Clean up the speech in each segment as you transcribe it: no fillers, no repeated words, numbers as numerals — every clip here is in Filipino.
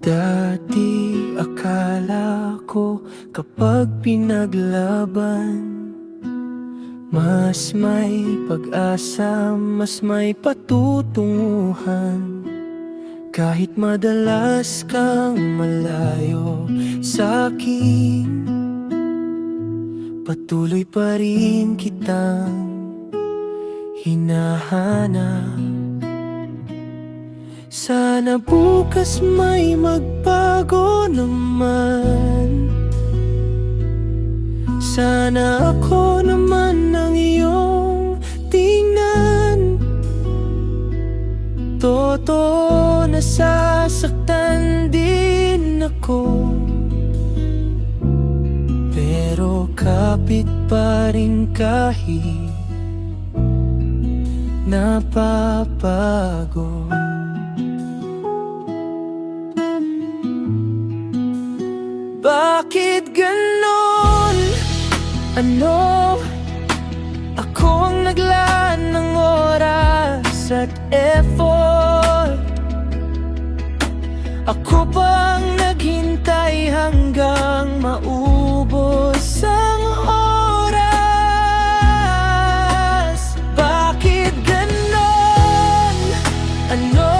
Dati akala ko kapag pinaglaban, mas may pag-asa, mas may patutunguhan. Kahit madalas kang malayo sa'kin, patuloy pa rin kitang hinahanap. Sana bukas may magbago naman. Sana ako naman ang iyong tingnan. Totoo, nasasaktan din ako, pero kapit pa rin kahit napapago. Bakit ganon? Ano? Ako ang naglaan ng oras at effort. Ako pang naghintay hanggang maubos ang oras. Bakit ganon? Ano?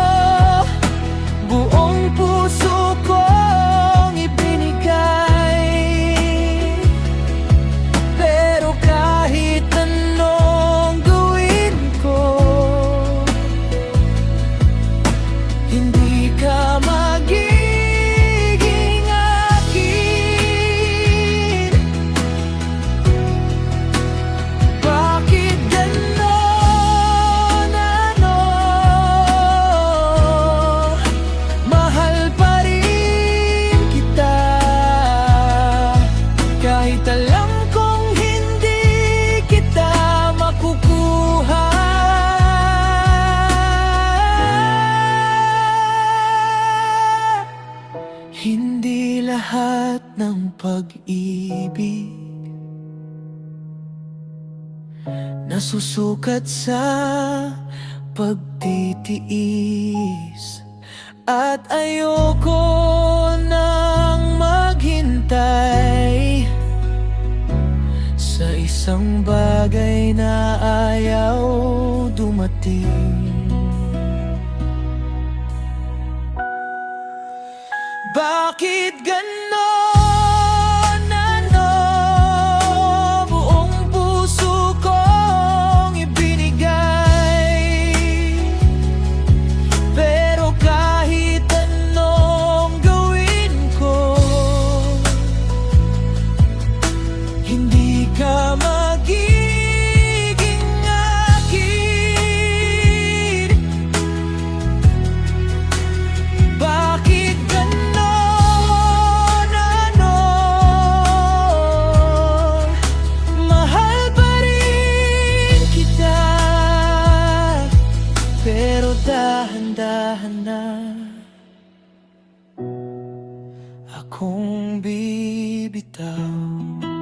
Buong puso kong ibinigay, pero kahit anong gawin ko, hindi ka magiging akin. Bakit ganon? Ano? Mahal pa rin kita, kahit alam kong hindi kita makukuha. Hindi lahat ng pag-ibig nasusukat sa pagtitiis, at ayoko nang maghintay sa isang bagay na ayaw dumating. Bakit ganon? Ano? Buong puso kong ibinigay, pero kahit anong gawin ko, hindi ka magiging akin. Bakit ganon? Ano? Mahal pa rin kita, pero dahan-dahan na akong bibitaw.